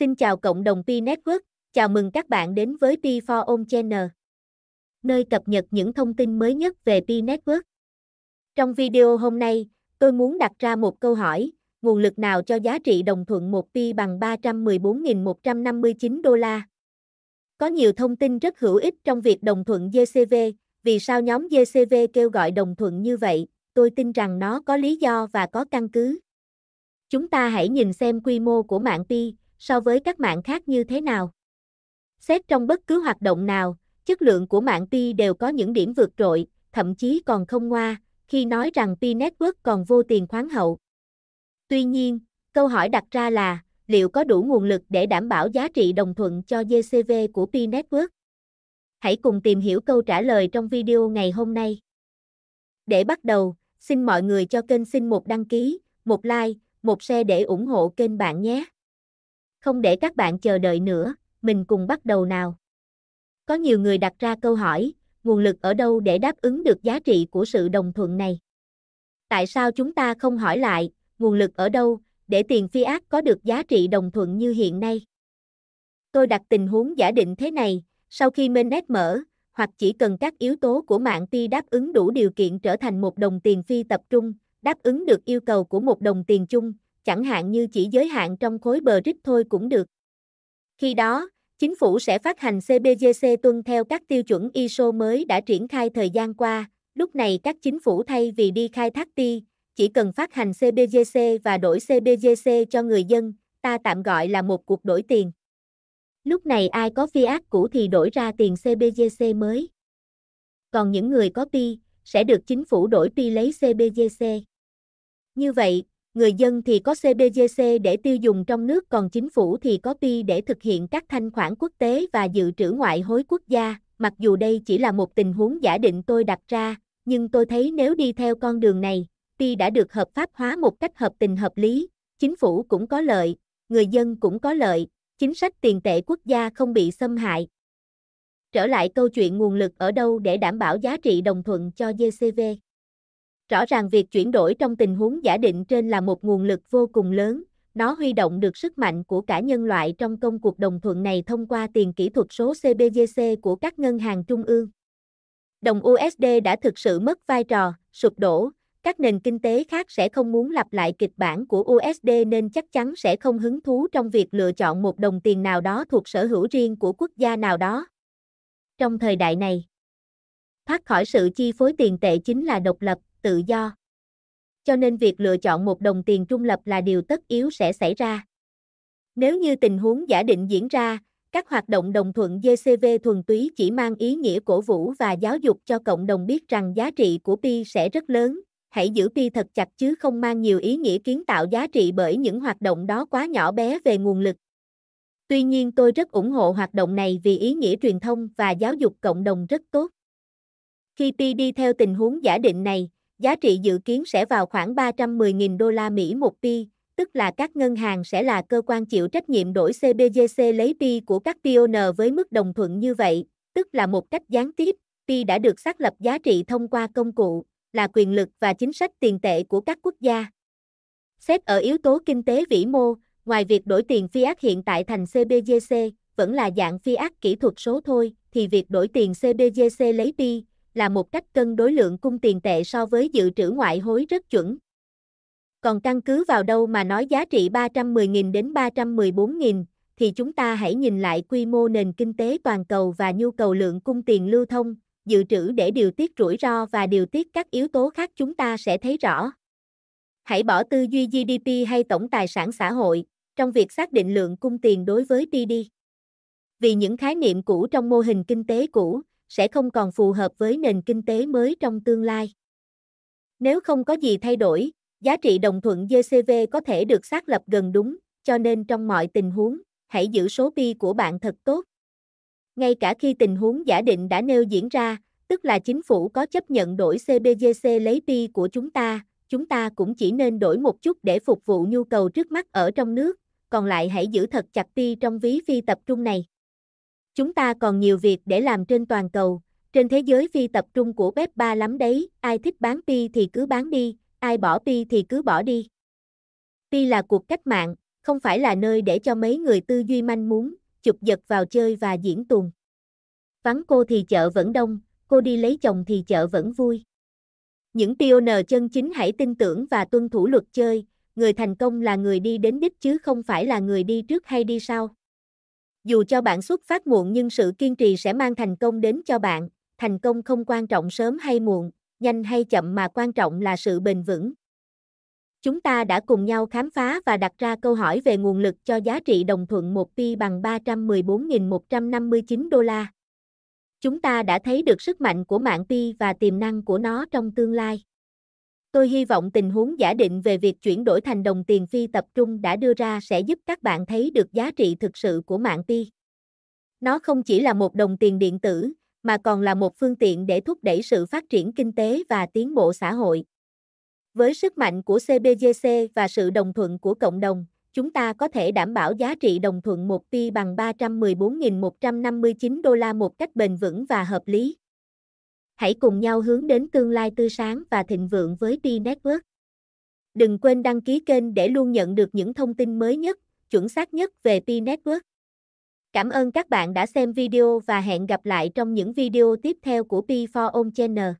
Xin chào cộng đồng Pi Network, chào mừng các bạn đến với Pi for All Channel, nơi cập nhật những thông tin mới nhất về Pi Network. Trong video hôm nay, tôi muốn đặt ra một câu hỏi, nguồn lực nào cho giá trị đồng thuận 1 Pi bằng 314.159 đô la? Có nhiều thông tin rất hữu ích trong việc đồng thuận GCV, vì sao nhóm GCV kêu gọi đồng thuận như vậy, tôi tin rằng nó có lý do và có căn cứ. Chúng ta hãy nhìn xem quy mô của mạng Pi so với các mạng khác như thế nào. Xét trong bất cứ hoạt động nào, chất lượng của mạng Pi đều có những điểm vượt trội, thậm chí còn không ngoa, khi nói rằng Pi Network còn vô tiền khoáng hậu. Tuy nhiên, câu hỏi đặt ra là, liệu có đủ nguồn lực để đảm bảo giá trị đồng thuận cho GCV của Pi Network? Hãy cùng tìm hiểu câu trả lời trong video ngày hôm nay. Để bắt đầu, xin mọi người cho kênh xin một đăng ký, một like, một share để ủng hộ kênh bạn nhé. Không để các bạn chờ đợi nữa, mình cùng bắt đầu nào. Có nhiều người đặt ra câu hỏi, nguồn lực ở đâu để đáp ứng được giá trị của sự đồng thuận này? Tại sao chúng ta không hỏi lại, nguồn lực ở đâu, để tiền fiat có được giá trị đồng thuận như hiện nay? Tôi đặt tình huống giả định thế này, sau khi mainnet mở, hoặc chỉ cần các yếu tố của mạng Pi đáp ứng đủ điều kiện trở thành một đồng tiền phi tập trung, đáp ứng được yêu cầu của một đồng tiền chung, chẳng hạn như chỉ giới hạn trong khối BRIC thôi cũng được. Khi đó, chính phủ sẽ phát hành CBDC tuân theo các tiêu chuẩn ISO mới đã triển khai thời gian qua, lúc này các chính phủ thay vì đi khai thác Pi, chỉ cần phát hành CBDC và đổi CBDC cho người dân, ta tạm gọi là một cuộc đổi tiền. Lúc này ai có fiat cũ thì đổi ra tiền CBDC mới. Còn những người có Pi, sẽ được chính phủ đổi Pi lấy CBDC. Như vậy, người dân thì có CBDC để tiêu dùng trong nước còn chính phủ thì có Pi để thực hiện các thanh khoản quốc tế và dự trữ ngoại hối quốc gia. Mặc dù đây chỉ là một tình huống giả định tôi đặt ra, nhưng tôi thấy nếu đi theo con đường này, Pi đã được hợp pháp hóa một cách hợp tình hợp lý, chính phủ cũng có lợi, người dân cũng có lợi, chính sách tiền tệ quốc gia không bị xâm hại. Trở lại câu chuyện nguồn lực ở đâu để đảm bảo giá trị đồng thuận cho GCV. Rõ ràng việc chuyển đổi trong tình huống giả định trên là một nguồn lực vô cùng lớn, nó huy động được sức mạnh của cả nhân loại trong công cuộc đồng thuận này thông qua tiền kỹ thuật số CBDC của các ngân hàng trung ương. Đồng USD đã thực sự mất vai trò, sụp đổ, các nền kinh tế khác sẽ không muốn lặp lại kịch bản của USD nên chắc chắn sẽ không hứng thú trong việc lựa chọn một đồng tiền nào đó thuộc sở hữu riêng của quốc gia nào đó. Trong thời đại này, thoát khỏi sự chi phối tiền tệ chính là độc lập, tự do. Cho nên việc lựa chọn một đồng tiền trung lập là điều tất yếu sẽ xảy ra. Nếu như tình huống giả định diễn ra, các hoạt động đồng thuận GCV thuần túy chỉ mang ý nghĩa cổ vũ và giáo dục cho cộng đồng biết rằng giá trị của Pi sẽ rất lớn, hãy giữ Pi thật chặt chứ không mang nhiều ý nghĩa kiến tạo giá trị bởi những hoạt động đó quá nhỏ bé về nguồn lực. Tuy nhiên tôi rất ủng hộ hoạt động này vì ý nghĩa truyền thông và giáo dục cộng đồng rất tốt. Khi Pi đi theo tình huống giả định này, giá trị dự kiến sẽ vào khoảng 310.000 đô la Mỹ một Pi, tức là các ngân hàng sẽ là cơ quan chịu trách nhiệm đổi CBDC lấy Pi của các pioneer với mức đồng thuận như vậy, tức là một cách gián tiếp, Pi đã được xác lập giá trị thông qua công cụ, là quyền lực và chính sách tiền tệ của các quốc gia. Xét ở yếu tố kinh tế vĩ mô, ngoài việc đổi tiền fiat hiện tại thành CBDC, vẫn là dạng fiat kỹ thuật số thôi, thì việc đổi tiền CBDC lấy Pi là một cách cân đối lượng cung tiền tệ so với dự trữ ngoại hối rất chuẩn. Còn căn cứ vào đâu mà nói giá trị 310.000 đến 314.000, thì chúng ta hãy nhìn lại quy mô nền kinh tế toàn cầu và nhu cầu lượng cung tiền lưu thông, dự trữ để điều tiết rủi ro và điều tiết các yếu tố khác chúng ta sẽ thấy rõ. Hãy bỏ tư duy GDP hay tổng tài sản xã hội, trong việc xác định lượng cung tiền đối với Pi đi. Vì những khái niệm cũ trong mô hình kinh tế cũ, sẽ không còn phù hợp với nền kinh tế mới trong tương lai. Nếu không có gì thay đổi, giá trị đồng thuận GCV có thể được xác lập gần đúng, cho nên trong mọi tình huống, hãy giữ số Pi của bạn thật tốt. Ngay cả khi tình huống giả định đã nêu diễn ra, tức là chính phủ có chấp nhận đổi CBDC lấy Pi của chúng ta cũng chỉ nên đổi một chút để phục vụ nhu cầu trước mắt ở trong nước, còn lại hãy giữ thật chặt Pi trong ví phi tập trung này. Chúng ta còn nhiều việc để làm trên toàn cầu, trên thế giới phi tập trung của Web3 lắm đấy, ai thích bán Pi thì cứ bán đi, ai bỏ Pi thì cứ bỏ đi. Pi là cuộc cách mạng, Không phải là nơi để cho mấy người tư duy manh mún, chụp giật vào chơi và diễn tuồng. Vắng cô thì chợ vẫn đông, cô đi lấy chồng thì chợ vẫn vui. Những pioneer chân chính hãy tin tưởng và tuân thủ luật chơi, người thành công là người đi đến đích chứ không phải là người đi trước hay đi sau. Dù cho bạn xuất phát muộn nhưng sự kiên trì sẽ mang thành công đến cho bạn, thành công không quan trọng sớm hay muộn, nhanh hay chậm mà quan trọng là sự bền vững. Chúng ta đã cùng nhau khám phá và đặt ra câu hỏi về nguồn lực cho giá trị đồng thuận 1 pi bằng 314.159 đô la. Chúng ta đã thấy được sức mạnh của mạng pi và tiềm năng của nó trong tương lai. Tôi hy vọng tình huống giả định về việc chuyển đổi thành đồng tiền phi tập trung đã đưa ra sẽ giúp các bạn thấy được giá trị thực sự của mạng pi. Nó không chỉ là một đồng tiền điện tử, mà còn là một phương tiện để thúc đẩy sự phát triển kinh tế và tiến bộ xã hội. Với sức mạnh của CBDC và sự đồng thuận của cộng đồng, chúng ta có thể đảm bảo giá trị đồng thuận 1 pi bằng 314.159 đô la một cách bền vững và hợp lý. Hãy cùng nhau hướng đến tương lai tươi sáng và thịnh vượng với Pi Network. Đừng quên đăng ký kênh để luôn nhận được những thông tin mới nhất, chuẩn xác nhất về Pi Network. Cảm ơn các bạn đã xem video và hẹn gặp lại trong những video tiếp theo của Pi4All Channel.